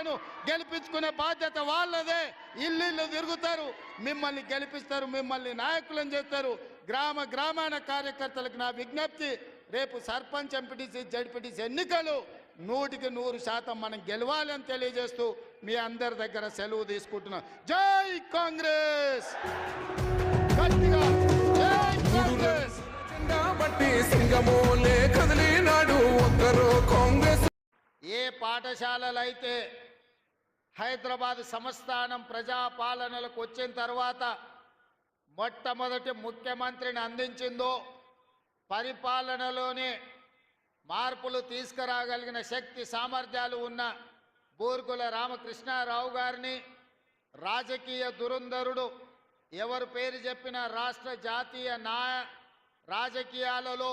ఎమ్మెల్యేలను గెలిపించుకునే బాధ్యత వాళ్ళదే. ఇల్లు తిరుగుతారు, మిమ్మల్ని గెలిపిస్తారు, మిమ్మల్ని నాయకులను చేస్తారు. గ్రామాన కార్యకర్తలకు నా విజ్ఞప్తి, రేపు సర్పంచ్, ఎంపీటీసీ, జడ్పీటీసీ ఎన్నికలు 100% మనం గెలవాలని తెలియజేస్తూ మీ అందరి దగ్గర సెలవు తీసుకుంటున్నా. జై కాంగ్రెస్! గట్టిగా జై కాంగ్రెస్! ఏ పాఠశాలలైతే హైదరాబాద్ సంస్థానం ప్రజాపాలనలకు వచ్చిన తర్వాత మొట్టమొదటి ముఖ్యమంత్రిని అందించిందో, పరిపాలనలోనే మార్పులు తీసుకురాగలిగిన శక్తి సామర్థ్యాలు ఉన్న బూర్గుల రామకృష్ణారావు గారిని, రాజకీయ దురంధరుడు, ఎవరు పేరు చెప్పినా రాష్ట్ర జాతీయ రాజకీయాలలో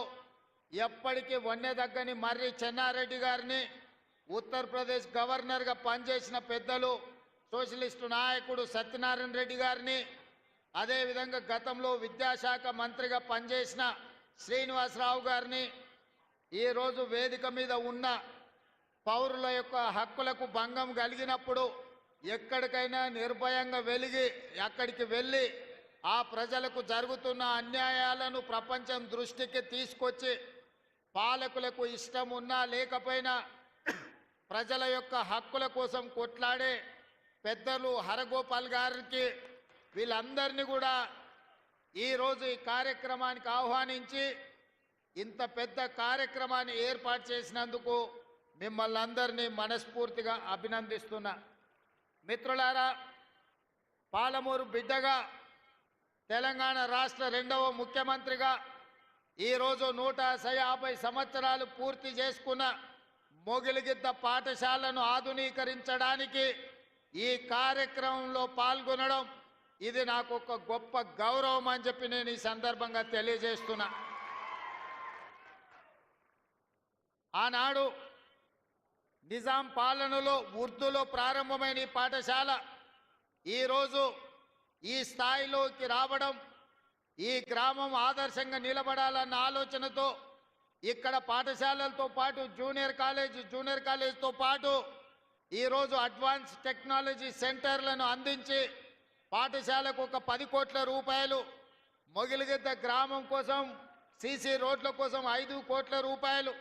ఎప్పటికీ వన్నెదగ్గని మర్రి చెన్నారెడ్డి గారిని, ఉత్తరప్రదేశ్ గవర్నర్గా పనిచేసిన పెద్దలు సోషలిస్టు నాయకుడు సత్యనారాయణ రెడ్డి గారిని, అదేవిధంగా గతంలో విద్యాశాఖ మంత్రిగా పనిచేసిన శ్రీనివాసరావు గారిని, ఈరోజు వేదిక మీద ఉన్న పౌరుల యొక్క హక్కులకు భంగం కలిగినప్పుడు ఎక్కడికైనా నిర్భయంగా అక్కడికి వెళ్ళి ఆ ప్రజలకు జరుగుతున్న అన్యాయాలను ప్రపంచం దృష్టికి తీసుకొచ్చి పాలకులకు ఇష్టం ఉన్నా లేకపోయినా ప్రజల యొక్క హక్కుల కోసం కొట్లాడే పెద్దలు హరగోపాల్ గారికి, వీళ్ళందరినీ కూడా ఈరోజు ఈ కార్యక్రమానికి ఆహ్వానించి ఇంత పెద్ద కార్యక్రమాన్ని ఏర్పాటు చేసినందుకు మిమ్మల్ని అందరినీ మనస్ఫూర్తిగా అభినందిస్తున్నా. మిత్రులారా, పాలమూరు బిడ్డగా, తెలంగాణ రాష్ట్ర 2వ ముఖ్యమంత్రిగా ఈరోజు 150 సంవత్సరాలు పూర్తి చేసుకున్న మొగిలిగిద్ద పాఠశాలను ఆధునీకరించడానికి ఈ కార్యక్రమంలో పాల్గొనడం ఇది నాకు ఒక గొప్ప గౌరవం అని చెప్పి నేను ఈ సందర్భంగా తెలియజేస్తున్నా. ఆనాడు నిజాం పాలనలో ఉర్దూలో ప్రారంభమైన ఈ పాఠశాల ఈరోజు ఈ స్థాయిలోకి రావడం, ఈ గ్రామం ఆదర్శంగా నిలబడాలన్న ఆలోచనతో ఇక్కడ పాఠశాలలతో పాటు జూనియర్ కాలేజ్తో పాటు ఈరోజు అడ్వాన్స్ టెక్నాలజీ సెంటర్లను అందించి పాఠశాలకు ఒక 10 కోట్ల రూపాయలు, మొగిలిగిద్ద గ్రామం కోసం సీసీ రోడ్ల కోసం 5 కోట్ల రూపాయలు,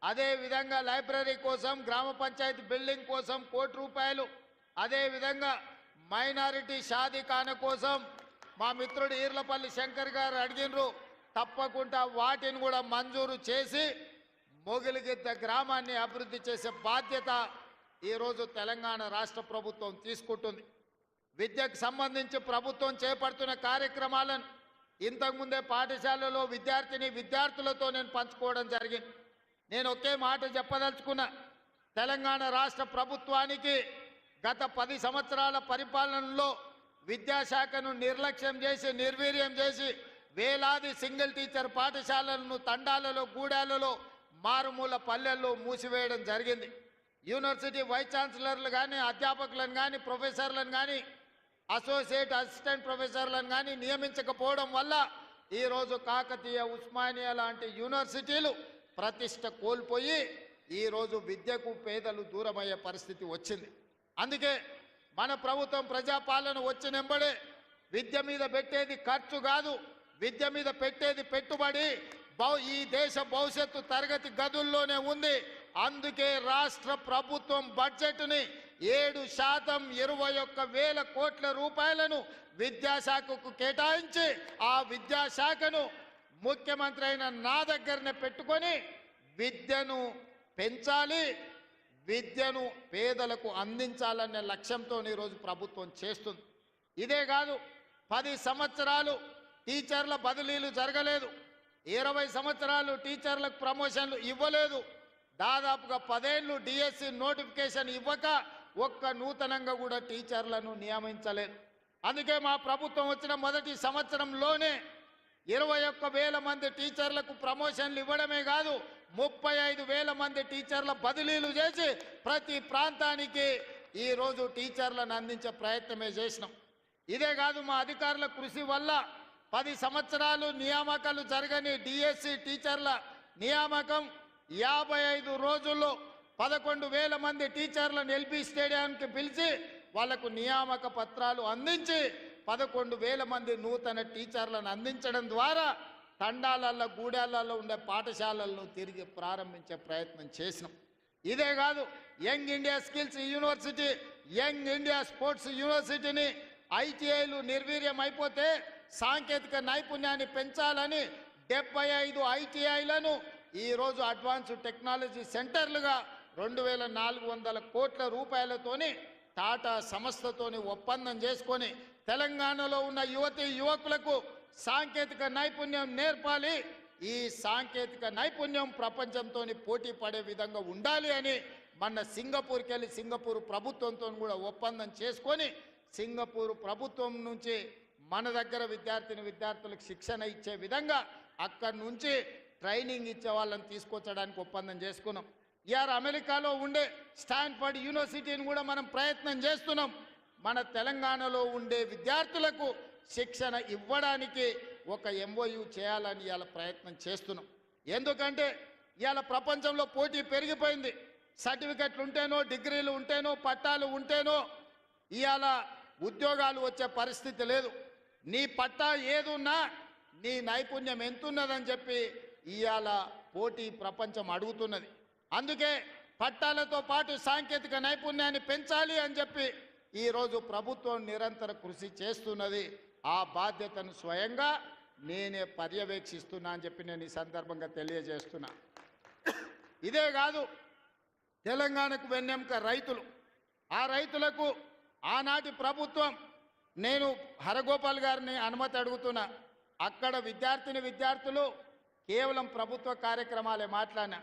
అదేవిధంగా లైబ్రరీ కోసం, గ్రామ పంచాయతీ బిల్డింగ్ కోసం 1 కోటి రూపాయలు, అదేవిధంగా మైనారిటీ షాదీఖాన కోసం మా మిత్రుడు ఈర్లపల్లి శంకర్ గారు అడిగినరు. తప్పకుండా వాటిని కూడా మంజూరు చేసి మొగిలిగిద్ద గ్రామాన్ని అభివృద్ధి చేసే బాధ్యత ఈరోజు తెలంగాణ రాష్ట్ర ప్రభుత్వం తీసుకుంటుంది. విద్యకు సంబంధించి ప్రభుత్వం చేపడుతున్న కార్యక్రమాలను ఇంతకుముందే పాఠశాలలో విద్యార్థులతో నేను పంచుకోవడం జరిగింది. నేను ఒకే మాట చెప్పదలుచుకున్నా. తెలంగాణ రాష్ట్ర ప్రభుత్వానికి గత 10 సంవత్సరాల పరిపాలనలో విద్యాశాఖను నిర్లక్ష్యం చేసి, నిర్వీర్యం చేసి వేలాది సింగిల్ టీచర్ పాఠశాలలను తండాలలో, గూడాలలో, మారుమూల పల్లెల్లో మూసివేయడం జరిగింది. యూనివర్సిటీ వైస్ ఛాన్సలర్లు కానీ, అధ్యాపకులను కానీ, ప్రొఫెసర్లను కానీ, అసోసియేట్ అసిస్టెంట్ ప్రొఫెసర్లను కానీ నియమించకపోవడం వల్ల ఈరోజు కాకతీయ, ఉస్మానియా లాంటి యూనివర్సిటీలు ప్రతిష్ట కోల్పోయి ఈరోజు విద్యకు పేదలు దూరమయ్యే పరిస్థితి వచ్చింది. అందుకే మన ప్రభుత్వం ప్రజాపాలన వచ్చినెంబడే విద్య మీద పెట్టేది ఖర్చు కాదు, విద్య మీద పెట్టేది పెట్టుబడి ఈ దేశ భవిష్యత్తు తరగతి గదుల్లోనే ఉంది. అందుకే రాష్ట్ర ప్రభుత్వం బడ్జెట్ని 7% 21,000 కోట్ల రూపాయలను విద్యాశాఖకు కేటాయించి ఆ విద్యాశాఖను ముఖ్యమంత్రి అయిన నా దగ్గరనే పెట్టుకొని విద్యను పెంచాలి, విద్యను పేదలకు అందించాలనే లక్ష్యంతో ఈరోజు ప్రభుత్వం చేస్తుంది. ఇదే కాదు, 10 సంవత్సరాలు టీచర్ల బదిలీలు జరగలేదు, 20 సంవత్సరాలు టీచర్లకు ప్రమోషన్లు ఇవ్వలేదు, దాదాపుగా 10 ఏళ్ళు డిఎస్సి నోటిఫికేషన్ ఇవ్వక ఒక్క నూతనంగా కూడా టీచర్లను నియమించలేదు. అందుకే మా ప్రభుత్వం వచ్చిన మొదటి సంవత్సరంలోనే 21,000 మంది టీచర్లకు ప్రమోషన్లు ఇవ్వడమే కాదు, 35,000 మంది టీచర్ల బదిలీలు చేసి ప్రతి ప్రాంతానికి ఈరోజు టీచర్లను అందించే ప్రయత్నమే చేసినాం. ఇదే కాదు, మా అధికారుల కృషి వల్ల 10 సంవత్సరాలు నియామకాలు జరగని డిఎస్సి టీచర్ల నియామకం 55 రోజుల్లో 11,000 మంది టీచర్లను ఎల్బీ స్టేడియానికి పిలిచి వాళ్లకు నియామక పత్రాలు అందించి 11,000 మంది నూతన టీచర్లను అందించడం ద్వారా తండాలల్లో గూడాలలో ఉండే పాఠశాలలను తిరిగి ప్రారంభించే ప్రయత్నం చేసినాం. ఇదే కాదు, young India skills university, young India sports యూనివర్సిటీని ఐటీఐలు నిర్వీర్యం అయిపోతే సాంకేతిక నైపుణ్యాన్ని పెంచాలని 75 ఐటీఐలను ఈరోజు అడ్వాన్స్డ్ టెక్నాలజీ సెంటర్లుగా 2,400 కోట్ల రూపాయలతోని టాటా సంస్థతోని ఒప్పందం చేసుకొని తెలంగాణలో ఉన్న యువతీ యువకులకు సాంకేతిక నైపుణ్యం నేర్పాలి. ఈ సాంకేతిక నైపుణ్యం ప్రపంచంతో పోటీ పడే విధంగా ఉండాలి అని మన సింగపూర్కి వెళ్ళి సింగపూర్ ప్రభుత్వంతో కూడా ఒప్పందం చేసుకొని సింగపూర్ ప్రభుత్వం నుంచి మన దగ్గర విద్యార్థులకు శిక్షణ ఇచ్చే విధంగా అక్కడి నుంచి ట్రైనింగ్ ఇచ్చే వాళ్ళని తీసుకొచ్చడానికి ఒప్పందం చేసుకున్నాం. ఇయాల అమెరికాలో ఉండే స్టాన్ఫర్డ్ యూనివర్సిటీని కూడా మనం ప్రయత్నం చేస్తున్నాం. మన తెలంగాణలో ఉండే విద్యార్థులకు శిక్షణ ఇవ్వడానికి ఒక ఎంఓయూ చేయాలని ఇవాళ ప్రయత్నం చేస్తున్నాం. ఎందుకంటే ఇవాళ ప్రపంచంలో పోటీ పెరిగిపోయింది. సర్టిఫికెట్లు ఉంటేనో, డిగ్రీలు ఉంటేనో, పట్టాలు ఉంటేనో ఇవాళ ఉద్యోగాలు వచ్చే పరిస్థితి లేదు. నీ పట్టా ఏదున్నా నీ నైపుణ్యం ఎంతున్నదని చెప్పి ఇవాళ పోటీ ప్రపంచం అడుగుతున్నది. అందుకే పట్టాలతో పాటు సాంకేతిక నైపుణ్యాన్ని పెంచాలి అని చెప్పి ఈరోజు ప్రభుత్వం నిరంతర కృషి చేస్తున్నది. ఆ బాధ్యతను స్వయంగా నేనే పర్యవేక్షిస్తున్నా అని చెప్పి నేను ఈ సందర్భంగా తెలియజేస్తున్నా. ఇదే కాదు, తెలంగాణకు వెన్నెముక రైతులు. ఆ రైతులకు ఆనాటి ప్రభుత్వం, నేను హరగోపాల్ గారిని అనుమతి అడుగుతున్నా, అక్కడ విద్యార్థులు కేవలం ప్రభుత్వ కార్యక్రమాలే మాట్లాడినా.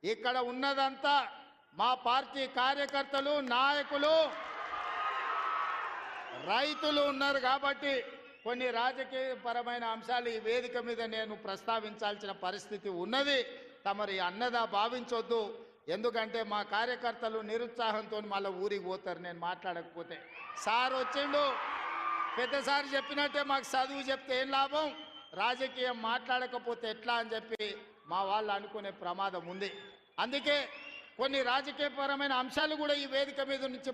ఇక్కడ ఉన్నదంతా మా పార్టీ కార్యకర్తలు, నాయకులు, రైతులు ఉన్నారు. కాబట్టి కొన్ని రాజకీయపరమైన అంశాలు ఈ వేదిక మీద నేను ప్రస్తావించాల్సిన పరిస్థితి ఉన్నది. తమరి అన్నదా భావించొద్దు. ఎందుకంటే మా కార్యకర్తలు నిరుత్సాహంతో మళ్ళీ ఊరికి పోతారు నేను మాట్లాడకపోతే. సార్ వచ్చిండు, పెద్దసారి చెప్పినట్టే మాకు చదువు చెప్తే ఏం లాభం, రాజకీయం మాట్లాడకపోతే ఎట్లా అని చెప్పి మా వాళ్ళు అనుకునే ప్రమాదం ఉంది. అందుకే కొన్ని రాజకీయపరమైన అంశాలు కూడా ఈ వేదిక మీద నుంచి